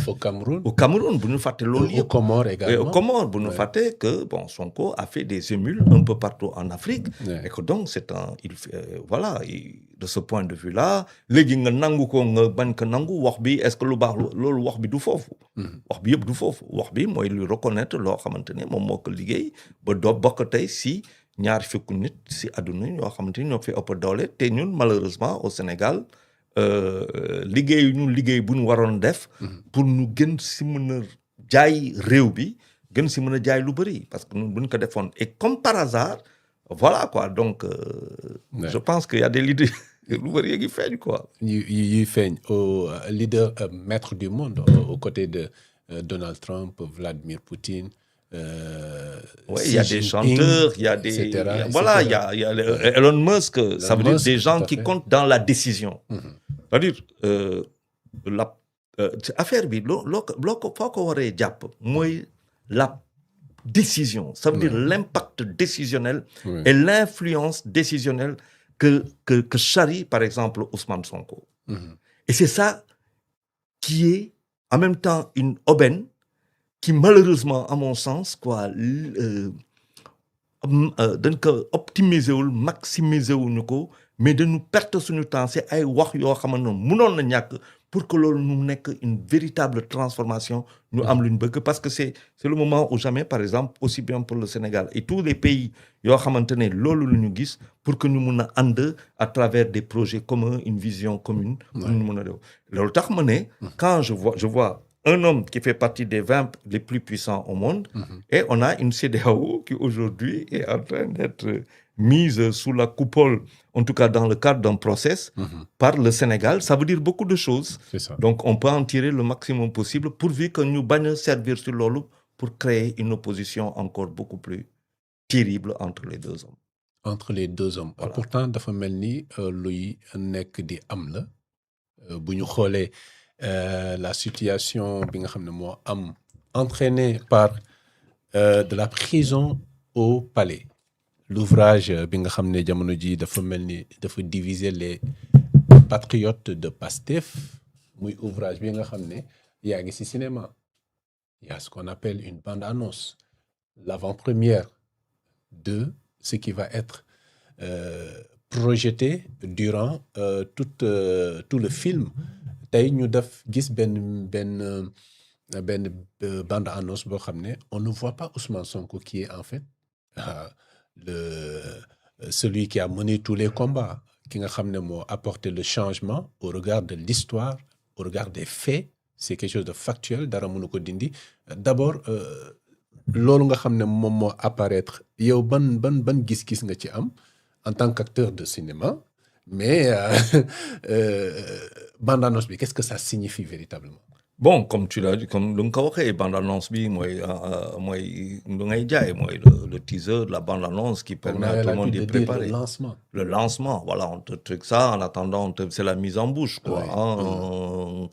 au Cameroun. Au Cameroun, bu ñu fàtte loolu Aux yëpp. Comores Et également. au Comores, bu ñu fàtte que bon, Sonko a fait des émules un peu partout en Afrique. Ouais. Et que donc, voilà, de ce point de vue-là, léegi nga nangu ko nga bañ ko nangu wax bi est-ce que lu baax loolu wax bi du foofu. wax bi yëpp du foofu wax bi mooy lu reconnaître loo xamante ne moom moo ko liggéey ba doo bokk tey si ñaar fukki nit si àdduna ñoo xamante ni ñoo fi ëpp doole te ñun malheureusement au Sénégal liggéey bu ñu waroon def. pour ñu gën si mën a jaay réew bi gën si mën a jaay lu bëri parce que ñun bu ñu ko defoon et comme par hasard voilà quoi donc. je pense qu'il y a des leaders lu bëri ngi feeñ quoi. yuy feeñ au leader maître du monde aux côtés de Donald Trump, Vladimir Poutine. Oui, il y a des chanteurs, il y a des... Voilà, il y a Elon Musk, ça veut dire des gens qui comptent dans la décision. C'est-à-dire, affaire bi loo ko foo ko waree jàpp mooy la décision. Ça veut dire l'impact décisionnel et l'influence décisionnelle que charrie, par exemple, Ousmane Sonko. Et c'est ça qui est en même temps une aubaine qui malheureusement à mon sens quoi dañ ko optimiser wul maximiser wuñu ko mais dañu perte suñu temps c'est ay wax yoo xamante ne mënoon na ñàkk pour que loolu ñu nekk une véritable transformation ñu am lu ñu bëgg parce que c'est le moment ou jamais par exemple aussi bien pour le Sénégal et tous les pays yoo xamante ne loolu la ñu gis pour que ñu mun a ànd à travers des projets communs une vision commune pour ñu mun a def loolu tax ma ne quand je vois un homme qui fait partie des 20 les plus puissants au monde et on a une CEDEAO qui aujourd'hui est en train d'être mise sous la coupole, en tout cas dans le cadre d'un process, par le Sénégal, ça veut dire beaucoup de choses. C'est ça. Donc on peut en tirer le maximum possible pourvu que nous bañons servir sur l'eau pour créer une opposition encore beaucoup plus terrible entre les deux hommes. Entre les deux hommes. Voilà. Pourtant, dafa mel ni luy nekk di am la bu ñu xoolee la situation bi nga xam ne moo am entraînée par de la prison au palais. L'ouvrage bi nga xam ne jamono ji dafa mel ni dafa diviser les patriotes de Pastef muy ouvrage bi nga xam ne yaa ngi ci cinéma. Il y a ce qu'on appelle une bande-annonce, l'avant-première de ce qui va être projeté durant tout le film. Tey ñu def gis benn bande-annonce boo xam ne on ne voit pas Ousmane Sonko qui est en fait celui qui a mené tous les combats ki nga xam ne moo apporté le changement au regard de l'histoire au regard des faits c'est quelque chose de factuel dara mënu ko dindi d'abord loolu nga xam ne moom moo apparaître yow ban gis-gis nga ci am en tant qu'acteur de cinéma mais bande-annonce bi qu'est-ce que ça signifie véritablement? Bon, comme tu l'as dit, comme lu nga ko waxee bande-annonce bi mooy lu ngay jaay mooy le teaser de la bande-annonce qui permet à tout le monde d'y préparer. Le lancement, voilà, on te truc ça en attendant c'est la mise en bouche quoi.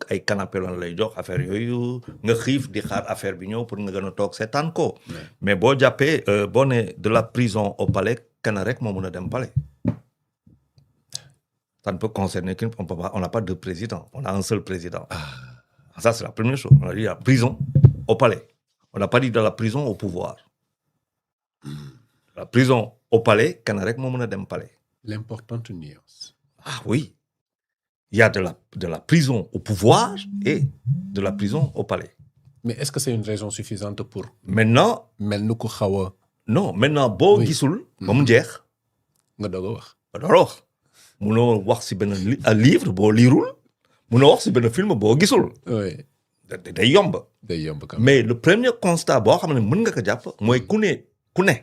Ay canapé lan lay jox affaire yooyu nga xiif di xaar affaire bi ñëw pour nga gën a toog seetaan ko. Mais boo jàppee boo ne de la prison au palais kenn rek moo mën a dem palais. Ça ne peut concerner qu'une on n'a pas deux présidents, on a un seul président. Ça, c'est la première chose. On a dit la prison au palais. On n'a pas dit de la prison au pouvoir. La prison au palais, Kanarek Momona dem palais. L'importante nuance. Ah oui. Il y a de la prison au pouvoir et de la prison au palais. Mais est-ce que c'est une raison suffisante pour... Maintenant... Non, maintenant, bo gisul, bam jeex. Nga dogo wax. Nga dogo wax. Munoo wax si benn livre boo liirul. Munoo wax si benn film boo gisul. Oui. Day yomb. Mais le premier constat boo xam ne mën nga ko jàpp mooy ku ne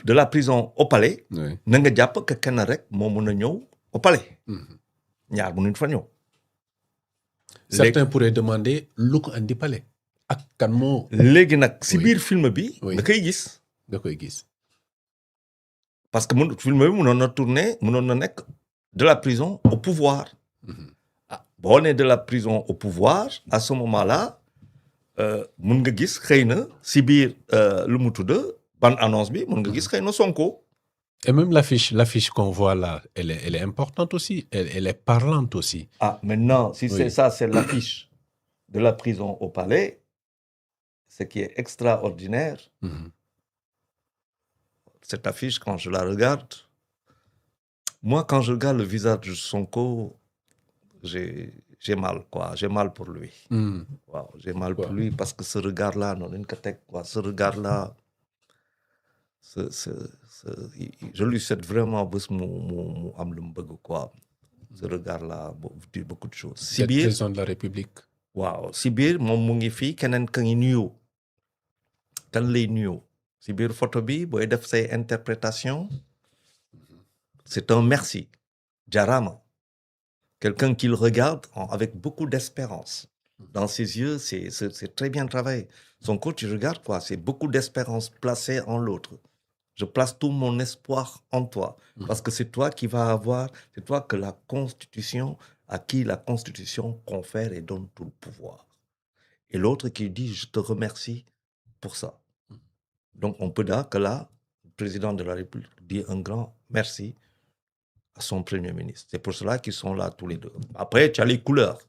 de la prison au palais. na nga jàpp que kenn rek moo mën a ñëw au palais. ñaar mënuñ fa ñëw. Certains pourraient demander lu ko andi palais. ak kan moo. léegi nag si biir film bi. da koy gis. da koy gis. parce que film bi mënoon na tourner mënoon na nekk de la prison au pouvoir. boo nee de la prison au pouvoir à ce moment-là mun nga gis xëy na si biir lu mu tudd bande-annonce bi mun nga gis xëy na Sonko. Et même l'affiche qu'on voit là, elle est importante aussi, elle est parlante aussi. Ah, maintenant, si c'est ça, c'est l'affiche. de la prison au palais, ce qui est extraordinaire, cette affiche, quand je la regarde, moi, quand je regarde le visage de Sonko, j'ai mal, quoi. J'ai mal pour lui. Waaw, j'ai mal pour lui parce que ce regard-là, non, ce regard-là, je lui souhaite vraiment quoi. Ce regard-là dit beaucoup de choses. Si biir président de la République. Waaw, si biir moom mu ngi fii keneen ka ngi nuyoo. Kan lay nuyoo. Si biir photo bi booy def say interprétation, c'est un merci. Jarama. Quelqu'un qui le regarde avec beaucoup d'espérance. Dans ses yeux, c'est très bien travaillé. Son coach, tu regardes quoi? C'est beaucoup d'espérance placée en l'autre. Je place tout mon espoir en toi. Parce que c'est toi qui vas avoir, c'est toi que la Constitution, à qui la Constitution confère et donne tout le pouvoir. Et l'autre qui dit, je te remercie pour ça. Donc on peut dire que là, le président de la République dit un grand merci à son premier ministre. C'est pour cela qu'ils sont là tous les deux. Après, tu as les couleurs.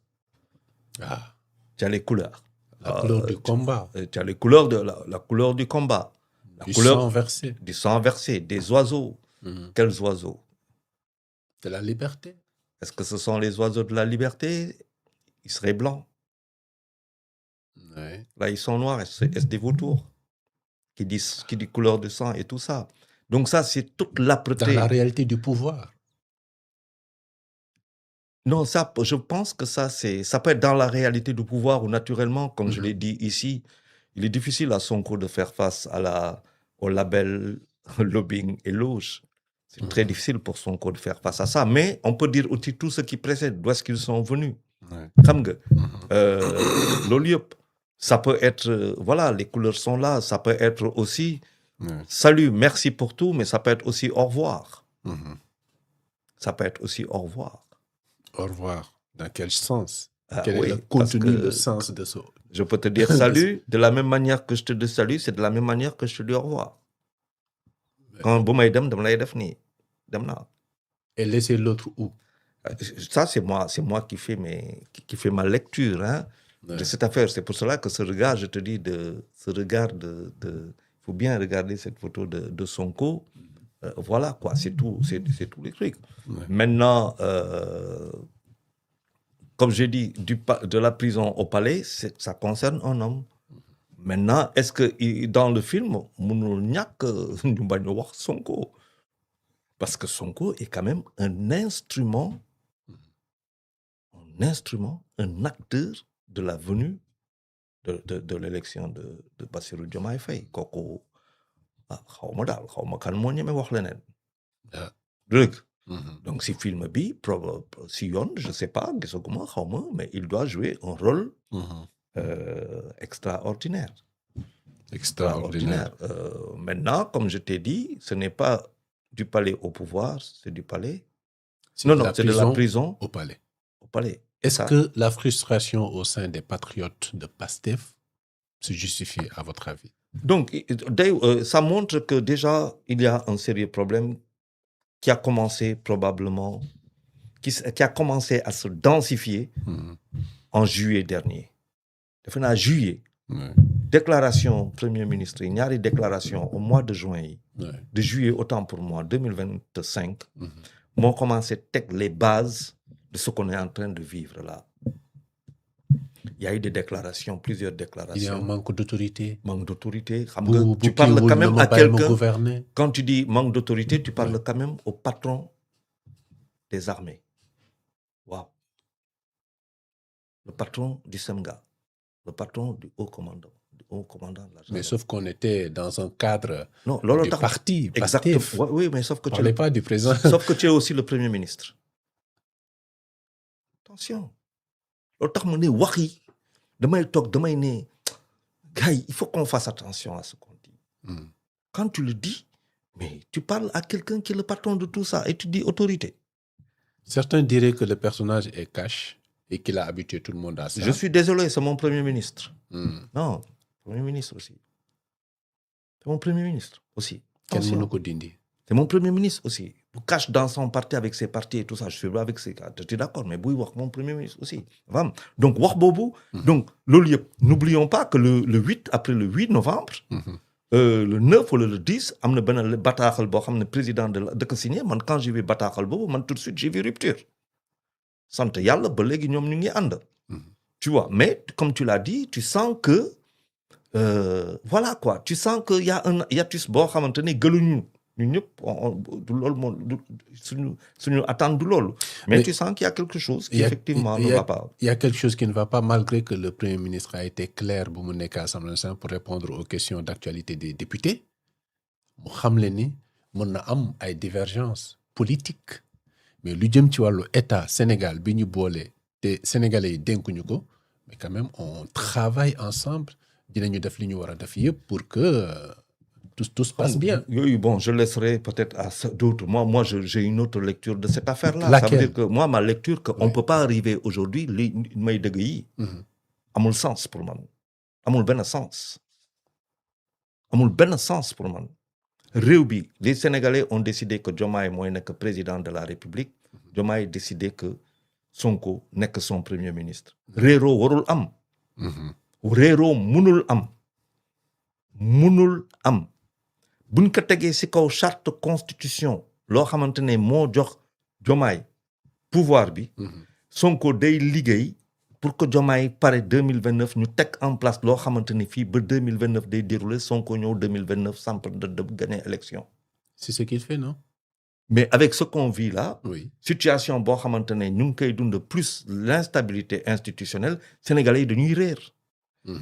Tu as les couleurs. La couleur du combat. Tu as les couleurs de la couleur du combat. Du sang versé. Du sang versé, des oiseaux. Quels oiseaux? De la liberté. Est-ce que ce sont les oiseaux de la liberté? Ils seraient blancs. Ouais. Là, ils sont noirs. Est-ce des vautours qui disent couleur de sang et tout ça? Donc ça, c'est toute l'âpreté. Dans la réalité du pouvoir. Non, ça, je pense que ça peut être dans la réalité du pouvoir ou naturellement, comme je l'ai dit ici, il est difficile à Sonko de faire face au label lobbying et loge. C'est très difficile pour Sonko de faire face à ça. Mais on peut dire aussi tout ce qui précède, d'où est-ce qu'ils sont venus. Ça peut être, voilà, les couleurs sont là. Ça peut être aussi, salut, merci pour tout, mais ça peut être aussi au revoir. Ça peut être aussi au revoir. Au revoir. Dans quel sens? Quel est le contenu, le sens de ça? Je peux te dire salut, de la même manière que je te dis salut, c'est de la même manière que je te dis au revoir. Quand vous m'avez dit, et laisser l'autre où? Ça, c'est moi qui fais ma lecture de cette affaire. C'est pour cela que ce regard, je te dis, il faut bien regarder cette photo de Sonko. Voilà, quoi, c'est tout, c'est tous les trucs. Maintenant, comme j'ai dit, de la prison au palais, ça concerne un homme. Maintenant, est-ce que dans le film, il n'y a que Sonko? Parce que Sonko est quand même un instrument, un acteur de la venue de l'élection de Bassirou Diomaye Faye. Koko, donc si film bi si yon, je ne sais pas mais il doit jouer un rôle extraordinaire. Maintenant, comme je t'ai dit, ce n'est pas du palais au pouvoir, c'est du palais. C'est de la prison au palais. Est-ce que la frustration au sein des patriotes de PASTEF se justifie, à votre avis? Donc, ça montre que déjà, il y a un sérieux problème qui a commencé probablement, qui a commencé à se densifier en juillet dernier. En juillet, déclaration Premier ministre, il y a des déclarations au mois de juin, de juillet autant pour moi, 2025, m'ont commencé à mettre les bases de ce qu'on est en train de vivre là. Il y a eu des déclarations, plusieurs déclarations. Il y a un manque d'autorité. Tu parles quand même à quelqu'un. Quand tu dis manque d'autorité, tu parles quand même au patron des armées. Waouh. Le patron du SEMGA. Le patron du haut commandant. De la mais sauf qu'on était dans un cadre du parti. Exactement. Oui, mais sauf que tu n'es pas du président. Sauf que tu es aussi le Premier ministre. Attention. Il faut qu'on fasse attention à ce qu'on dit. Quand tu le dis, mais tu parles à quelqu'un qui est le patron de tout ça et tu dis autorité. Certains diraient que le personnage est cash et qu'il a habitué tout le monde à ça. Je suis désolé, c'est mon Premier ministre. Non, Premier ministre aussi. C'est mon Premier ministre aussi. C'est mon Premier ministre aussi. cache dans son parti avec ses partis et tout ça je suis avec ses gars je suis d'accord mais buy wax moom premier ministre aussi dafa donc wax boobu donc loolu yëpp n'oublions pas que le 8 après le 8 novembre le 9 wala le 10 am na benn bataaxal boo xam ne président de la dëkk signé man quand j'ai vu bataaxal boobu man tout de suite j'ai vu rupture sant yàlla ba léegi ñoom ñu ngi ànd tu vois mais comme tu l'as dit tu sens que voilà quoi tu sens que y a un hiatus boo xamante ne gëluñu ñun ñëpp du loolu moo suñu attente du loolu mais tu sens qu'il y a quelque chose qui effectivement ne va pas. Il y a quelque chose qui ne va pas malgré que le Premier ministre a été clair bu mu nekk à l'Assemblée nationale pour répondre aux questions d'actualité des députés mu xam le ni mën na am ay divergences politiques mais lu jëm ci wàllu état Sénégal bi ñu boole te Sénégalais yi dénkuñu ko mais quand même on travaille ensemble dinañu def li ñu war a def yëpp pour que tout se passe bien. Oui, bon, je laisserai peut-être à d'autres. Moi, j'ai une autre lecture de cette affaire-là. Laquelle? Ça veut dire que moi, ma lecture, qu'on ne peut pas arriver aujourd'hui, li may dëgg yi amul sens pour man. Amul benn sens. Amul benn sens pour man. Réew bi, les Sénégalais ont décidé que Diomaye mooy nekk président de la République. Diomaye décidé que Sonko nekk son premier ministre. Réeroo warul am. Réeroo munul am. Munul am. buñ ko tegee ci kaw charte constitution loo xamante ne moo jox Diomaye pouvoir bi Sonko day liggéey pour que Diomaye pare 2029 ñu teg en place loo xamante ne fii ba 2029 day dérouler Sonko ñëw 2029 samp de gagner élection. C'est ce qu'il fait, non? Mais avec ce qu'on vit là, oui. Situation boo xamante ne ñu ngi koy dund plus l'instabilité institutionnelle Sénégalais yi dañuy réer.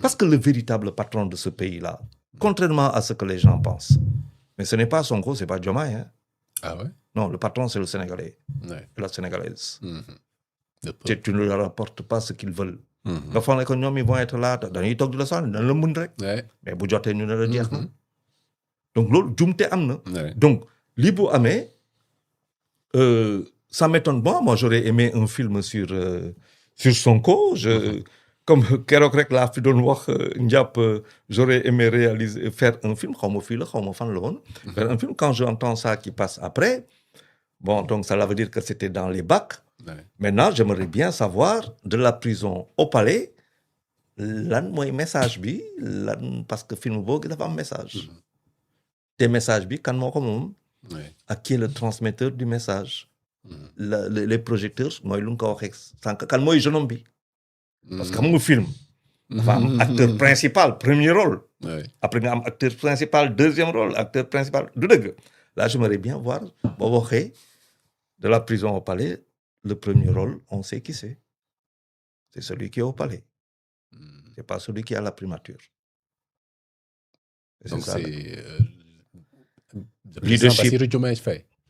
Parce que le véritable patron de ce pays-là, contrairement à ce que les gens pensent, mais ce n'est pas Sonko, c'est pas Diomaye. Hein. Ah ouais? Non, le patron, c'est le Sénégalais. Ouais. La Sénégalaise. Tu ne leur apportes pas ce qu'ils veulent. Nga foog ne que ñoom ils vont être là dañuy toog di la sonn dañ la mën rek. Mais bu jotee ñu ne la jeex na. Donc loolu jumte am na. Donc lii bu amee ça m'étonne. Bon, moi j'aurais aimé un film sur Sonko. Comme keroog rek laa fi doon wax njàpp j'aurais aimé faire un film xaw ma fii la xaw ma fan la woon. Faire un film quand j'entends ça qui passe après bon donc ça veut dire que c'était dans les bacs. Maintenant j'aimerais bien savoir de la prison au palais lan mooy message bi lan parce que film boobu dafa am message. te message bi kan moo ko moom. ak qui est le transmetteur du message. les projecteurs mooy lu nga ko waxee sànq kan mooy jeune homme bi. Parce que xam nga film dafa am acteur principal premier rôle après nga am acteur principal deuxième rôle acteur principal du dëgg là j'aimerais bien voir boo waxee de la prison au palais le premier rôle on sait qui c'est celui qui est au palais c'est pas celui qui a la primature donc ça, c'est leadership.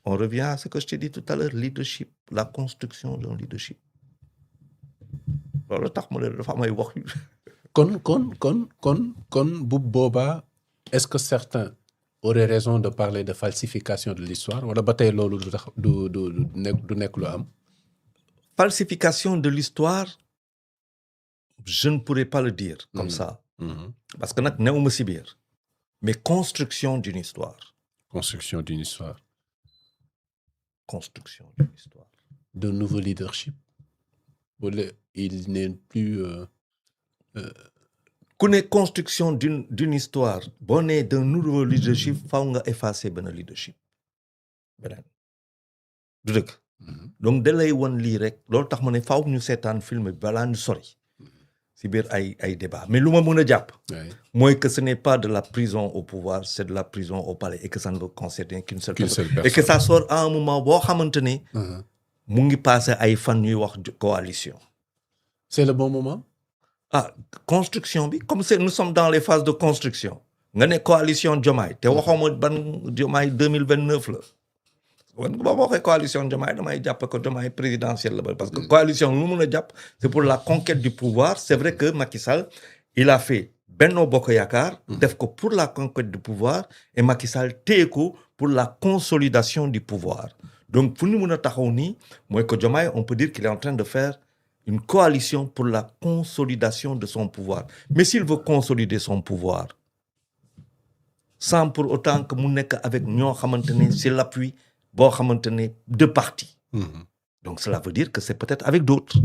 On revient à ce que je t'ai dit tout à l'heure leadership la construction d'un leadership loolu tax mu ne dafa am ay wax yu. kon bu boobaa est-ce que certains auraient raison de parler de falsification de l'histoire wala ba tey loolu du tax du nekk lu am. Falsification de l'histoire je ne pourrais pas le dire comme ça. Parce que nag newuma si biir mais construction d'une histoire. Construction d'une histoire. De nouveau leadership. Il n'est plus. Ku ne construction d'une histoire boo nee d'un nouveau leadership faaw nga effacer benn leadership beneen du dëgg. Donc da lay won lii rek loolu tax ma ne faaw ñu seetaan film bi balaa ñu sori si biir ay débat mais lu ma mën a jàpp. mooy que ce n'est pas de la prison au pouvoir c'est de la prison au palais et que ça ne veut concerner qu'une seule personne. Et que ça sort à un moment boo xamante ni. mu ngi passé ay fan ñuy wax coalition. C'est le bon moment. Construction bi comme c'est nous sommes dans les phases de construction nga ne coalition Diomaye te waxooma ban Diomaye 2029 la wan ba ma waxee coalition Diomaye damay jàpp ko Diomaye présidentielle la ba parce que coalition lu mun a jàpp c'est pour la conquête du pouvoir c'est vrai que Macky Sall il a fait Benno Bokk Yaakaar def ko pour la conquête du pouvoir et Macky Sall téye ko pour la consolidation du pouvoir donc fu ñu mun a taxaw nii mooy que Diomaye on peut dire qu'il est en train de faire une coalition pour la consolidation de son pouvoir. Mais s'il veut consolider son pouvoir, sans pour autant que mu nekk avec ñoo xamante ne c'est l'appui boo xamante ne de parti. Mhm. Donc cela veut dire que c'est peut-être avec d'autres.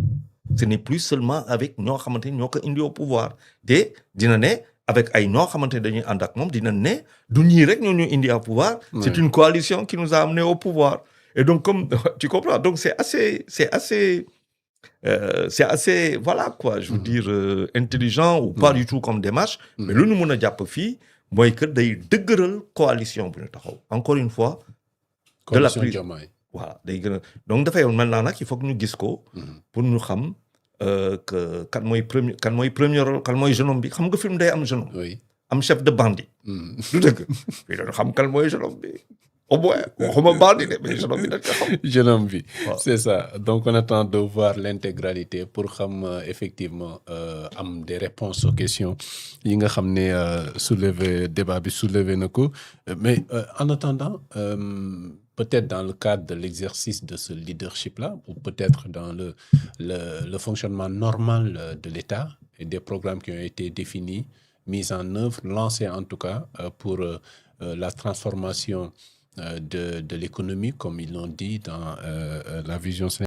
Ce n'est plus seulement avec ñoo xamante ni ñoo ko indi au pouvoir te dina ne avec ay ñoo xamante ne dañuy ànd ak moom dina ne du ñii rek ñoo ñu indi au pouvoir. C'est Ouais. une coalition qui nous a amenés au pouvoir. Et donc comme tu comprends, donc c'est assez voilà quoi, je veux dire intelligent ou pas du tout comme démarche. Mais lu ñu mën a jàpp fii mooy que day dëgëral coalition bu ñu taxaw. Encore une fois. De la Coalition prise. Diomaye. Voilà day gën a donc dafay yoon maintenant nag il faut que ñu gis ko. pour ñu xam que kan mooy premier rôle kan mooy jeune homme bi xam nga film day am jeune homme. Oui. am chef de bandit. Mhm. du dëgg. fii dañu xam kan mooy jeune homme bi au moins waxuma bandit de mais jeune homme bi dañ ko xam. Jeune homme bi. Waaw. C'est ça. Donc, on attend de voir l'intégralité pour effectivement am des réponses aux questions yi nga xam ne soulever débat bi soulever na ko. Mais en attendant, peut-être dans le cadre de l'exercice de ce leadership-là, ou peut-être dans le fonctionnement normal de l'État et des programmes qui ont été définis, mis en œuvre, lancés en tout cas, pour la transformation de l'économie, comme ils l'ont dit dans la vision